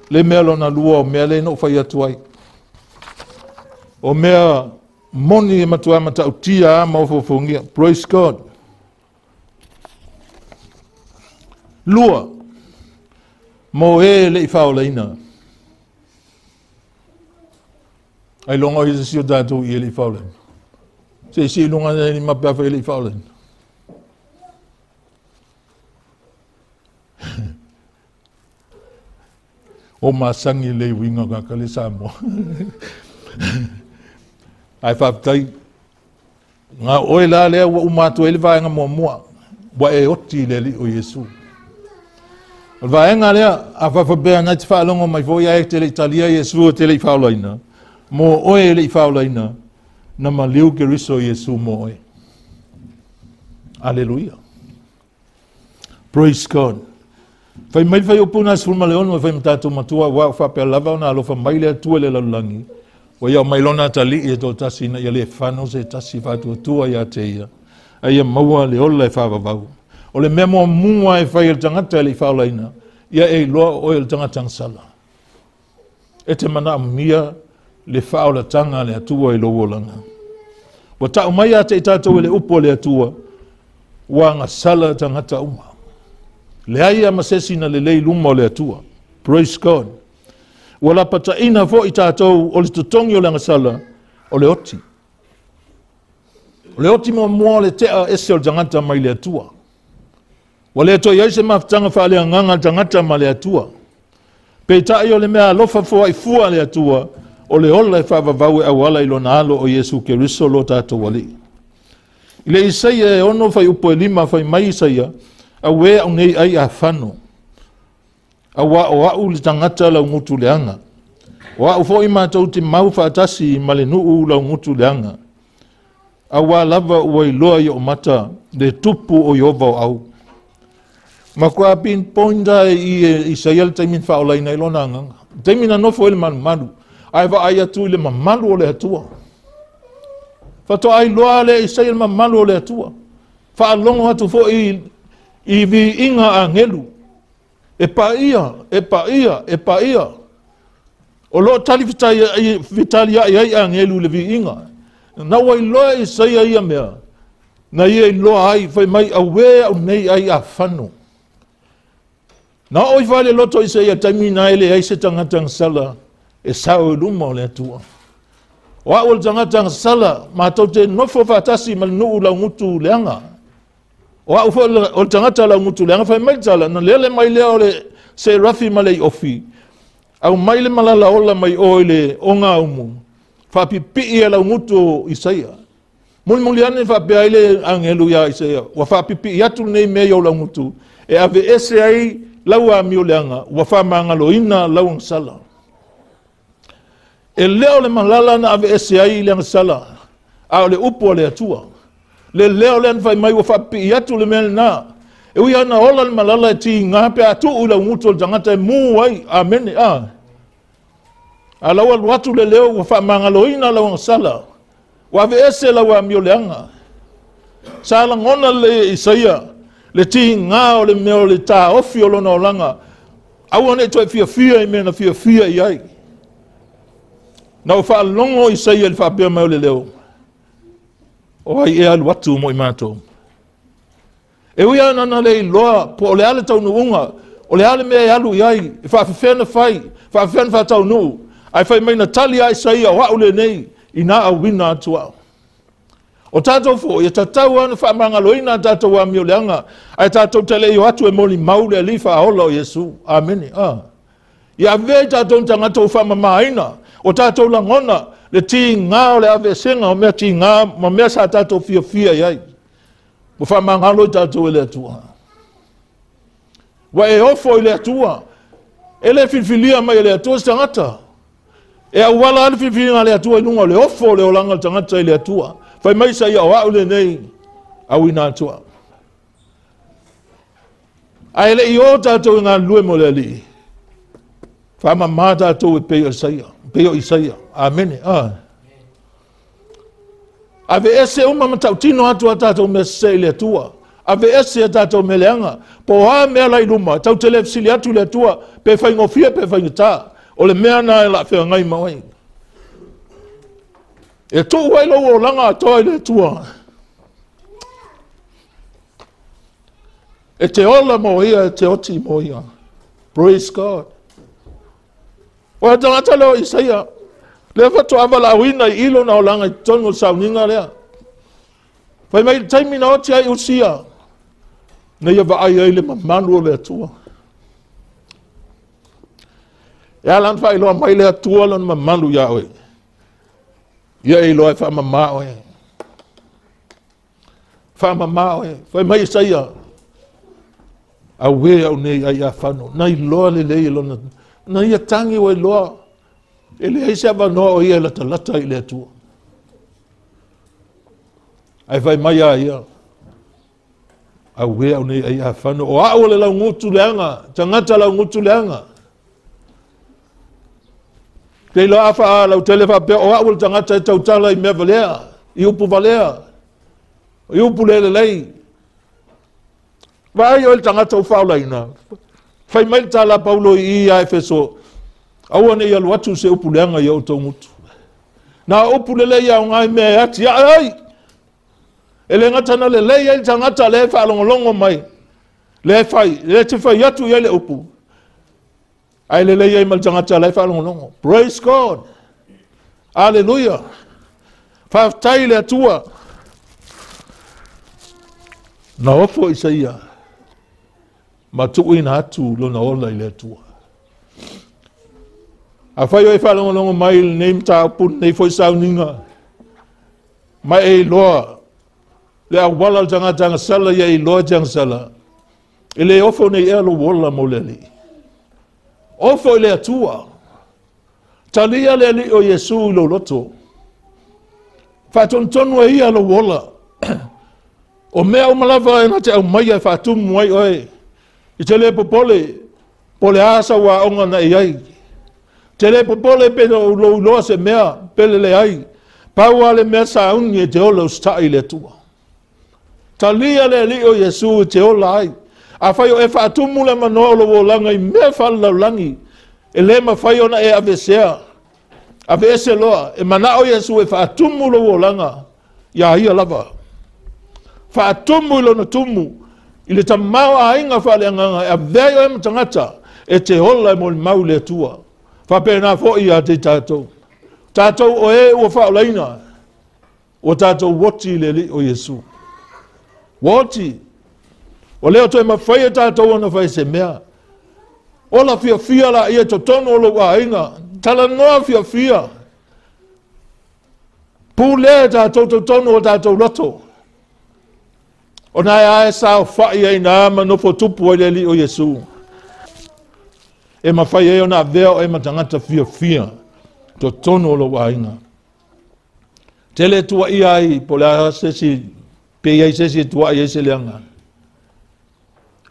Speaker 1: Le mea lona lua o mea le no whai atu ai. O mea moni e matua mata utia ma OFOOFOGIA. Praise God. Lua. Mo e le i whaola ina. Ai longa i se sio tātou i ele i whaulen. Se si longa ni mapewha ele i whaulen. O masangi le winga kakale Samoa. Ai whaptai. Ngā oe la lea wa umatu ele vaenga mua. Wa e oti le li o Yesu. Vaenga lea a whapabea nai te whaalongo mai voia e tele Italia Yesu o tele i whaulaina. Mo oe le i whaulaina, na ma liu Keriso Yesu mo oe. Alleluia. Praise God. Whai mai whai opuna sfulma leono, whai mtato matua, wa whapea lava o na ALOFA mai le atua le lalulangi. Wa iau mai lona tali e tō tasi na ia le whano se tasi whatua tua ia te ia. Ia maua le ola e whawawau. O le mea moa mua e whai le tangata le whaolaina. Ia e loa o le tangata sala. E te mana mia le whaola tanga le atua i loa langa. Wa tau mai a te tātou le upo le atua. Wa ngā sala tangata uma. Le aia masesina le lei luma o le atua. Praise God. Wa la pata ina fo i tātou o le tutongi o le ngasala o le oti. O le oti mua le tea ese o le tangata mai le atua. Wa le atua iaise maftanga wha le anganga tangata ma le atua. Pe tai o le mea alofa fo ai fua le atua o le ola e whavavau e awala i lona alo o Yesu Keriso lo tātou wali. I le Isaia e ono whai upo e lima whai mai Isaia a wea au nei ai a whano. A wa o au le tangata lau ngutu leanga. Wa au fo i mātou te mau whaatasi ma le nuu lau ngutu leanga. A wa lava ua i loa i o mata le tupu o Yehova o au. Ma kua pinpointa i Isaia le taimin whaolaina i lona anganga. Taimin anofo ele manu. Ai va ai atu le mamalu o le atua. Fato ai loa le Isaia le mamalu o le atua. Fa longo atu fo i vi inga angelu. E pa ia. O lo tali vitali ai angelu le vi inga. Na wai loa Isaia ia mea. Na ia loa ai fai mai awe au nei ai a whanu. Na oi vale loto Isaia taimina ele ai se tangata sala. E sao luma o le atua. Wa o le tangata sala, ma tau te nofo whatasi ma nuu la ngutu leanga. Wa o le tangata la ngutu leanga, whai mai tala, na lele mai lea o le se rafi ma le i ofi. Au mai le malala ola mai o le onga umu. Whapipi e la ngutu Isaia. Muli ane whapea ile angelu ya Isaia. Wa whapipi i atu nei mea o la ngutu. E ave ese ai lau a mio leanga, wa whamangalo ina lau ang sala. E leo le malala na ave ese ai le sala. A le upo le atua. Le leo le anfai mai wa whapi i atu le mele na. E ui ana ola le malala e ti ngā pe atu ula ngutu o tangata e mū ai. Amen. A lawa watu le leo wa whamangalo ina lau ang sala. Wa ave ese lau a mio leanga. Sala ngona le Isaia. Le ti ngā o le meo le tā ofi o lona o langa. Awane toi fia i mena fia i ai. Na o wha longo Isaia le whapea mai o le leo. O ai e alu atu mo i mātou. E ui anana le i loa, po o le ale tau nuunga, o le ale mea e alu i ai, e whawhiwhena whai, whawhiwhena wha tau nuu. Ai whai mai na tali a Isaia, wa ule nei, i nā au wina atua. O tātou fo, i tātou anu whamangalo ina tātou a mio leanga, ai tātou tele i o atu e moli maule li wha aola o Yesu. Amen. I a vei tātou tangatou whamamaina, o tātou langona, le ti ngā o le ave senga, o mea ti ngā, ma mea sa tātou fia iai. Mo whamangalo i tātou e le atua. Wa e ofo i le atua, e le whiwhilia mai e le atua si tangata. E a wala ale whiwhilia le atua i nunga, le ofo le olanga tangata i le atua. Whai mai sa ia o aule nei, au ina atua. A ele i o tātou i ngā lue mo le li. Whama mā tātou e peo Isaia. Amen. Ave ese uma matau tino atu a tātou me se le atua. Ave ese a tātou me leanga. Po ha mea lai luma, tau te le fsili atu le atua, pe whaingofia pe whaingata. O le mea na e la whea ngai mawai. E tō wailo o langa atoa i le atua. E te ola mo ia, e te oti mo ia. Praise God. O e tangata leo Isaia. Le whato awala awina i ilo na o langa i tongo sauninga lea. Whai mai taimi na oti ai usia. Na ia wa ai le mamanu o le atua. E alan whai loa mai le atua lon mamanu ia oe. Ia e loa e whamamao e. Whamamao e. Whai mai Isaia. A wea au nei ai a whano. Nai loa le lei lona. Na ia tangi o e loa. E le eise ava noa o ia lata i le atua. Ai whai mai a ia. A wea au nei ai a whano. O a o le lau ngutu leanga. Tangata lau ngutu leanga. Kei lo afa lau tele fa pe o a ul tangata e tautala i mea valea. I upu valea. I upu le lei. Vai o il tangata o whaulaina. Whai mai tala Paulo i a Efeso. Awane ia luatu se upu leanga i auto ngutu. Na upu le lei au ngai mea ati ai. Ele ngatana le lei il tangata le whaalongolongo mai. Le fai, le te fai atu ia le upu. Ai le lei mal tangata le whaalongolongo. Praise God. Hallelujah. Whaftai le atua. Na ofo Isaia. Ma tuu ina atu lo na ola i le atua. A whai o e whalongolongo mai nei mta pun nei foi sauninga. Mai e loa. Le a wala tanga sala ia i loa tanga sala. E le ofo nei ea lo wola mo le li. Ofo i le atua. Talia le li o Yesu lo loto. Whatontonu e ia lo wola. O mea o malava e na te au mai e whatumu ai oe. I te le popole. Pole asa wa onga na i ai. Te le popole pe lo loa se mea. Pele le ai. Paua le mea sa ungi e te ola ustai le tua. Talia le li o Yesu te ola ai. A whai o e whatumu le manoa lo wolanga i mea whalalaulangi. E le ma whai ona e avesea. Avese loa. E mana o Yesu e whatumu lo wolanga. Ia hia lava. Whaatumu ilo na tumu. Ile ta mau a inga whale anganga. E a veo e matangata. E te hola e mo mau le tua. Whapena fo i a te tātou. Tātou o e ua whaolaina. O tātou woti le li o Yesu. Woti. O leo toi mawhai e tātou ana whai se mea. Ola fia fia la ia to tono o lo a inga. Tala noa fia fia. Pule tātou to tono o tātou loto. O nai ae sao whai e na ama no fo tupu o le li o Yesu. E mawhai e o na veo e matangata fia fia. To tono o lo a inga. Tele tua i ai po la sesi. Pe iai sesi tua i se leanga.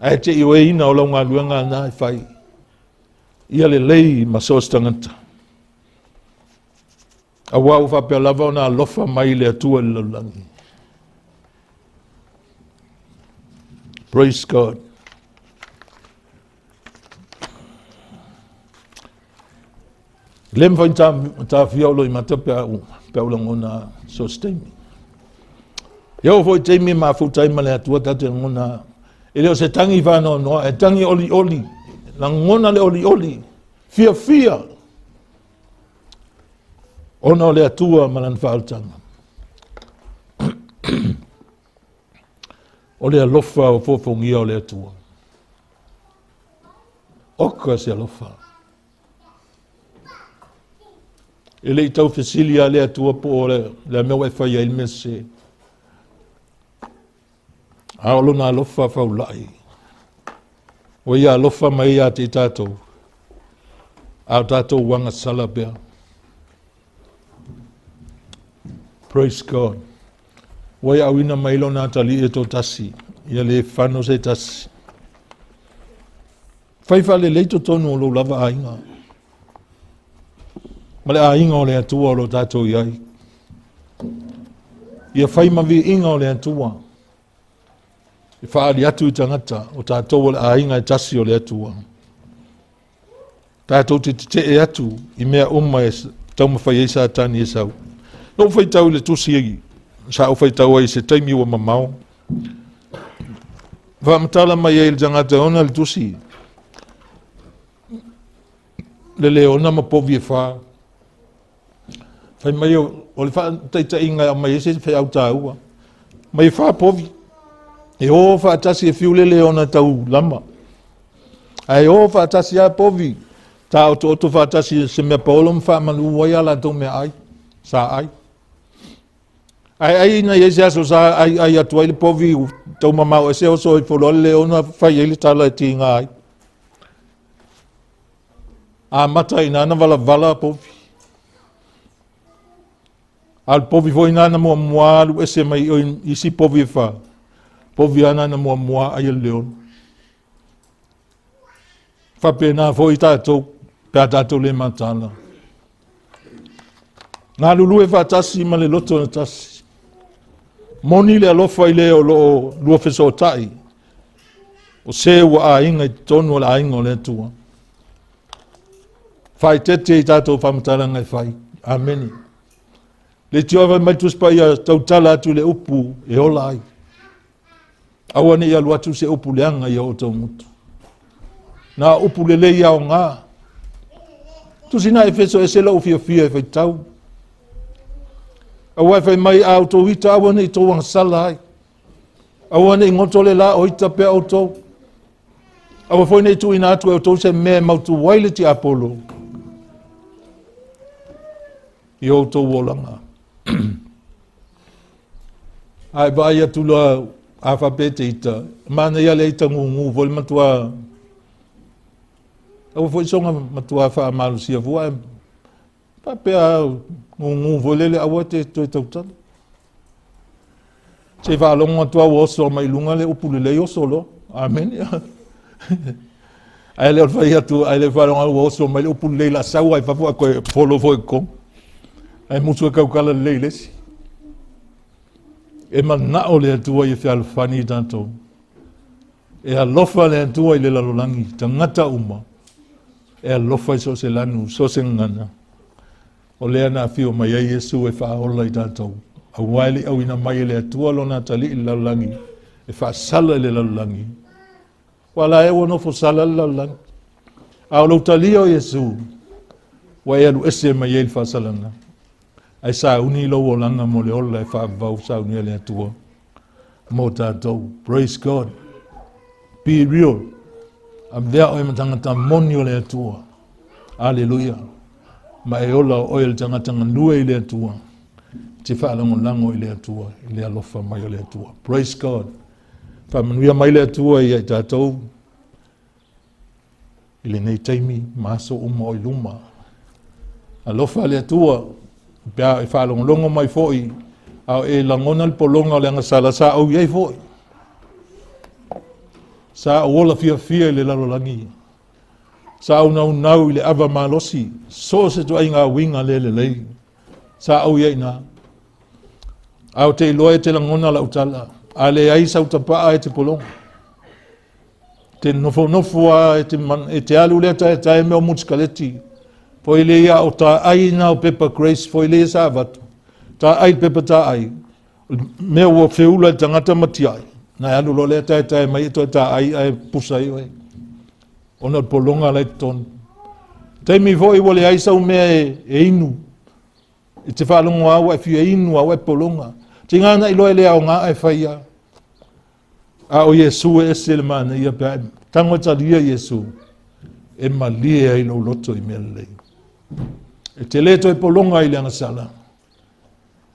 Speaker 1: Ai te iwe ina o launga luenga na i whai. Ia le lei masos tangata. A wau whapea lava o na alofa mai le atua le laulangi. Praise God. Lem whain ta fiolo i mata pea ulangona sos teimi. Iau foi teimi ma futai le atua tate ngona. E leo se tangi whano noa, e tangi oli oli. Langona le oli oli. Fia fia. Ona o le atua malan whaaltanga. O le alofa o fofongia o le atua. Oka se alofa. E le tau fesilia le atua po le mea wai il mese. Aolo na alofa faulai. O ia alofa mai a te tātou. Au tātou wanga sala bea. Praise God. Wai awina mailo na tali e to tasi. Ia le whano se tasi. Whaifa le leito tonu o lo lava ainga. Ma le ainga o le atua o lo tātou iai. Ia whaimavi inga o le atua. I whaari atu i tangata o tātou o le ainga e tasi o le atua. Tātou te e atu i mea uma e tau mawhai e sa tani e sau. No whai tau le tusi egi. Sa o whai tau ai se taimi o mamau. Whamatala mai e le tangata ona le tusi. Le leona ma povi e wha. Whai mai o le wha taita inga a mai e se whai au tāua. Mai wha povi. E o wha atasi e fiu le leona tau lama. Ai o wha atasi a povi. Ta o to wha atasi se mea paolo mwha manu wai ala tau mea ai. Sa ai. Ai na yesi aso sa ai atua ile povi tau mamau e se oso i folole leona whai ele tala e tinga ai. A mata ina ana vala povi. Al povi vo ina ana mua mua lu ese mai isi povi e wha. Povi ana na mua mua ai leon. Whapena vo i tātou, pēr tātou le matana. Ngā lulu e wha tasi ma le loto na tasi. Moni le alofa i le o lo lua feso tai. O se ua a inga i tonu la inga o le tua. Fai tete i tatou whamataranga i fai. Ameni. Le tiova mai tuspa ia tautala atu le upu e ola ai. Awane ia luatu se upu leanga ia o tau mutu. Na upu le lei au ngā. Tusina e feso e sela ufia fia e fai tau. Awai fai mai au tau ita awane i tau wang sala ai. Awane i ngoto le la o ita pe au tau. Awa foi nei tu ina atu e o tau se mea mautu waile ti Apollo. I o tau wolanga. Ai ba ia tu la alfabete ita. Mana ia le ita ngungu voli matua. Awa foi songa matua Faamalosi vua. Pa pea ngungu voli le awa te toi tautala. Se va longa tua woso mai lunga le upu le yo solo. Amen. Ai le fai atu ai le fa longa woso mai upu le la saua ai fa ko polo foi ko. Ai musu ka kala le lesi. E mana o le atua i fial fani tanto. E alofa le atua i le lalolangi tangata uma. E alofa so se lanu so se ngana. O le ana fio mai ai Yesu e fa ola i tanto. A waili au ina mai le atua lona tali i lalolangi. E fa sala le lalolangi. Wala e wono fo sala le lalolangi. A lo tali o Yesu. Wa e alu ese mai e fa salanga. Ai sa uni lo wolanga mo le ola e fa vau sa uni le atua. Mo tātou. Praise God. Be real. Am vea oi matangata moni o le atua. Hallelujah. Ma e ola oi le tangata nganue i le atua. Te whaalango lango i le atua. I le alofa mai o le atua. Praise God. Whamanuia mai le atua i ai tātou. I le nei teimi maso uma o i luma. Alofa le atua. Pea e whaalongolongo mai foi, au e langona le polonga o le angasala sa au iei foi. Sa au ola fia fia i le lalolangi. Sa au nau i le Faamalosi, so se tu ai ngā winga le lei. Sa au iei na. Au te iloa e te langona la utala, a le ai sa utapaa e te polonga. Te nofo a e te alu le tae meo mutskaleti. Po ile ia o ta ai na o pepa grace, po ile sa vatu. Ta ai pepa ta ai. Me o feula tangata matiai. Na alu lo le tae mai to ta ai pusa i oi. Ona polonga le ton. Te mi vo i wole ai sa me e inu. I te whalongo awa e fia inu awa e polonga. Te ngana i loe le au ngā e whaia. A o Yesu e se le mana ia pe tangota lia Yesu. E malia i lo loto i mea lei. E te leto e polonga i le angasala.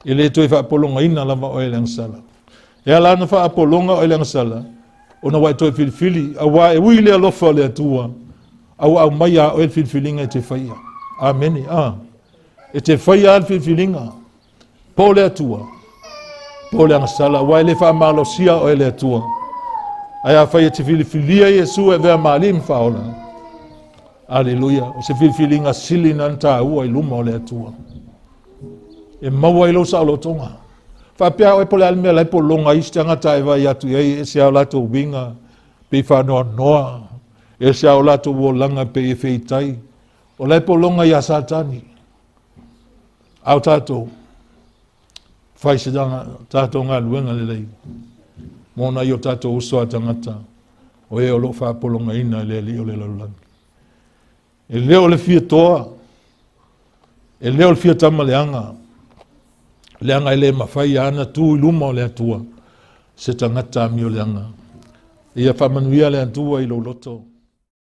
Speaker 1: E leto e wha polonga ina lava o e le angasala. E ala na wha polonga o e le angasala. O na wai toi filifili. A wa e ui le alofa le atua. Au mai a o e filifilinga e te whaia. Ameni. E te whaia al filifilinga. Po le atua. Po le angasala. Wa e le Faamalosia o e le atua. Ai a whaia te filifilia Yesu e vea maalim whaola. Aleluia. O se filifilinga sili na nta ua i luma o le atua. E maua i lo sa lo tonga. Whapea o e pole alimea lai po longa iste angata e vai atu e se au lato winga pe whanoa noa. E se au lato uolanga pe e feitai. O lai po longa i a satani. Au tato. Whai se tato ngā luenga le lei. Mona i o tato uso a tangata. O e o lo wha polonga ina le li o le lalulangi. E leo le fia toa. E leo le fia tama leanga. Leanga i le mawhai ana tu i luma o le atua. Se tangata mi o leanga. Ia whamanuia le atua i lo loto.